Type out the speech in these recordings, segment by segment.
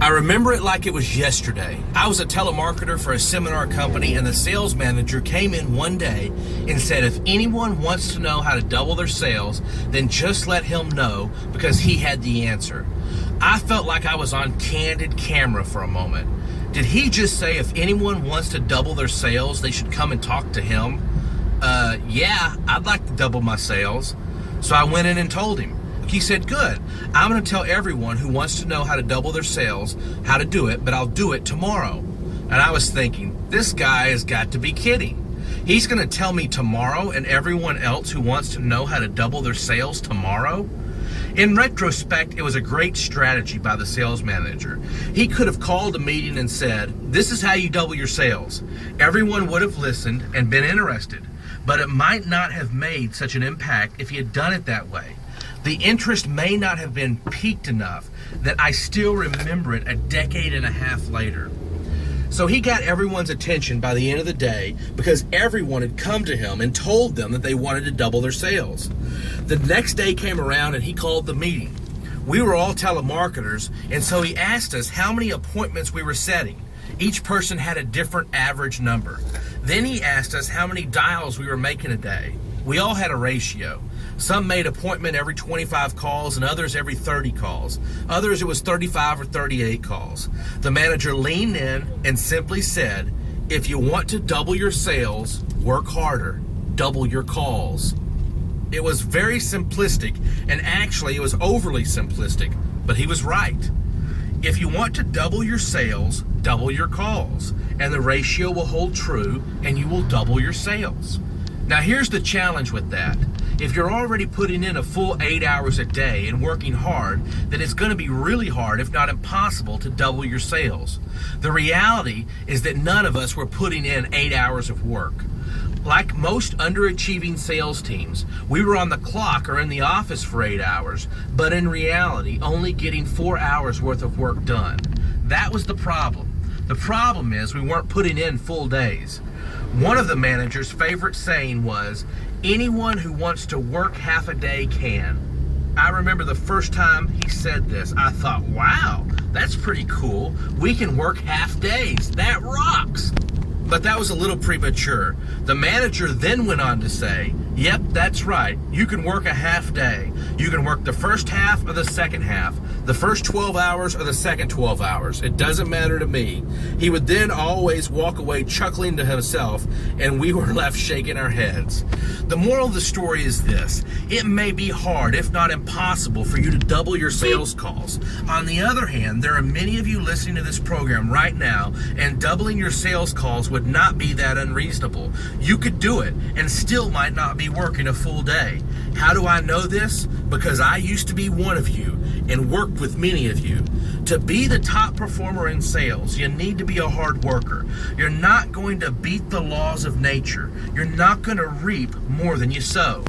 I remember it like it was yesterday. I was a telemarketer for a seminar company, and the sales manager came in one day and said, if anyone wants to know how to double their sales, then just let him know, because he had the answer. I felt like I was on candid camera for a moment. Did he just say if anyone wants to double their sales, they should come and talk to him? Yeah, I'd like to double my sales. So I went in and told him. He said, good, I'm going to tell everyone who wants to know how to double their sales how to do it, but I'll do it tomorrow. And I was thinking, this guy has got to be kidding. He's going to tell me tomorrow and everyone else who wants to know how to double their sales tomorrow? In retrospect, it was a great strategy by the sales manager. He could have called a meeting and said, this is how you double your sales. Everyone would have listened and been interested, but it might not have made such an impact if he had done it that way. The interest may not have been peaked enough that I still remember it a decade and a half later. So he got everyone's attention by the end of the day because everyone had come to him and told them that they wanted to double their sales. The next day came around and he called the meeting. We were all telemarketers, and so he asked us how many appointments we were setting. Each person had a different average number. Then he asked us how many dials we were making a day. We all had a ratio. Some made appointment every 25 calls and others every 30 calls. Others it was 35 or 38 calls. The manager leaned in and simply said, if you want to double your sales, work harder, double your calls. It was very simplistic, and actually it was overly simplistic, but he was right. If you want to double your sales, double your calls, and the ratio will hold true and you will double your sales. Now here's the challenge with that. If you're already putting in a full 8 hours a day and working hard, then it's going to be really hard, if not impossible, to double your sales. The reality is that none of us were putting in 8 hours of work. Like most underachieving sales teams, we were on the clock or in the office for 8 hours, but in reality, only getting 4 hours worth of work done. That was the problem. The problem is we weren't putting in full days. One of the manager's favorite saying was, anyone who wants to work half a day can. I remember the first time he said this, I thought, wow, that's pretty cool. We can work half days. That rocks. But that was a little premature. The manager then went on to say, yep, that's right. You can work a half day. You can work the first half or the second half, the first 12 hours or the second 12 hours. It doesn't matter to me. He would then always walk away chuckling to himself, and we were left shaking our heads. The moral of the story is this. It may be hard, if not impossible, for you to double your sales calls. On the other hand, there are many of you listening to this program right now, and doubling your sales calls would not be that unreasonable. You could do it and still might not be working a full day. How do I know this? Because I used to be one of you and worked with many of you. To be the top performer in sales, you need to be a hard worker. You're not going to beat the laws of nature. You're not going to reap more than you sow.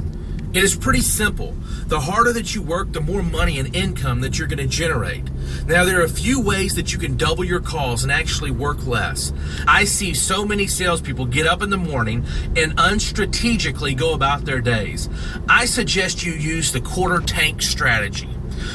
It is pretty simple. The harder that you work, the more money and income that you're going to generate. Now, there are a few ways that you can double your calls and actually work less. I see so many salespeople get up in the morning and unstrategically go about their days. I suggest you use the quarter tank strategy.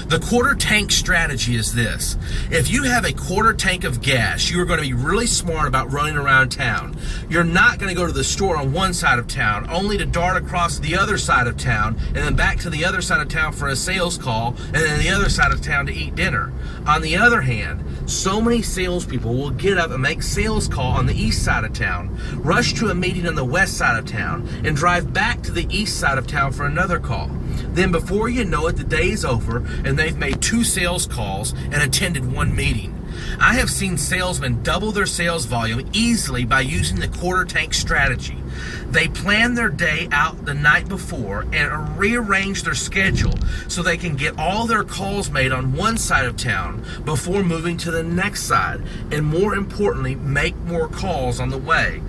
The quarter tank strategy is this. If you have a quarter tank of gas, you are going to be really smart about running around town. You're not going to go to the store on one side of town, only to dart across the other side of town, and then back to the other side of town for a sales call, and then the other side of town to eat dinner. On the other hand, so many salespeople will get up and make sales call on the east side of town, rush to a meeting on the west side of town, and drive back to the east side of town for another call. Then before you know it, the day is over and they've made 2 sales calls and attended 1 meeting. I have seen salesmen double their sales volume easily by using the quarter tank strategy. They plan their day out the night before and rearrange their schedule so they can get all their calls made on one side of town before moving to the next side, and more importantly, make more calls on the way.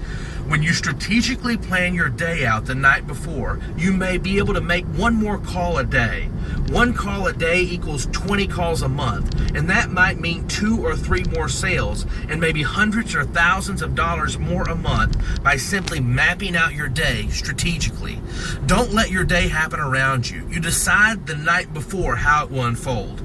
When you strategically plan your day out the night before, you may be able to make 1 more call a day. One call a day equals 20 calls a month, and that might mean 2 or 3 more sales and maybe hundreds or thousands of dollars more a month by simply mapping out your day strategically. Don't let your day happen around you. You decide the night before how it will unfold.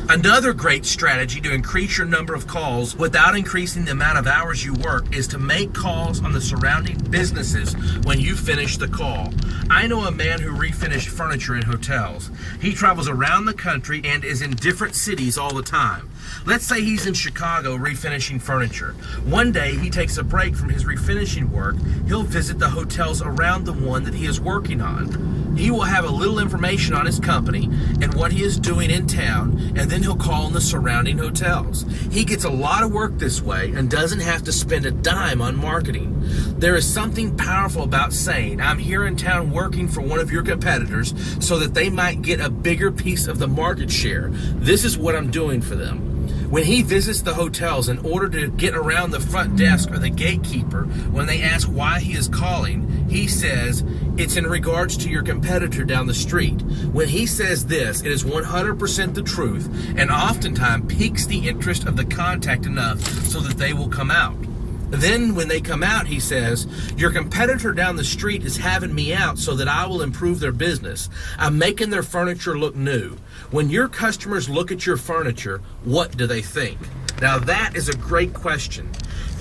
Another great strategy to increase your number of calls without increasing the amount of hours you work is to make calls on the surrounding businesses when you finish the call. I know a man who refinished furniture in hotels. He travels around the country and is in different cities all the time. Let's say he's in Chicago refinishing furniture. One day he takes a break from his refinishing work. He'll visit the hotels around the one that he is working on. He will have a little information on his company and what he is doing in town, and then he'll call on the surrounding hotels. He gets a lot of work this way and doesn't have to spend a dime on marketing. There is something powerful about saying, I'm here in town working for one of your competitors so that they might get a bigger piece of the market share. This is what I'm doing for them. When he visits the hotels in order to get around the front desk or the gatekeeper, when they ask why he is calling, he says, it's in regards to your competitor down the street. When he says this, it is 100% the truth and oftentimes piques the interest of the contact enough so that they will come out. Then when they come out, he says, your competitor down the street is having me out so that I will improve their business. I'm making their furniture look new. When your customers look at your furniture, what do they think? Now that is a great question.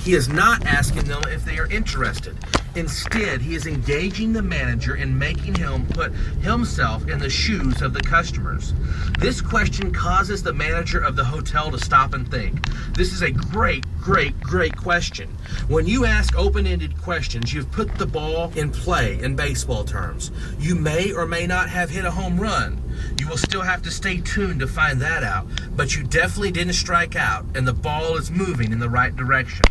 He is not asking them if they are interested. Instead, he is engaging the manager and making him put himself in the shoes of the customers. This question causes the manager of the hotel to stop and think. This is a great question. When you ask open-ended questions, you've put the ball in play in baseball terms. You may or may not have hit a home run. You will still have to stay tuned to find that out, but you definitely didn't strike out, and the ball is moving in the right direction.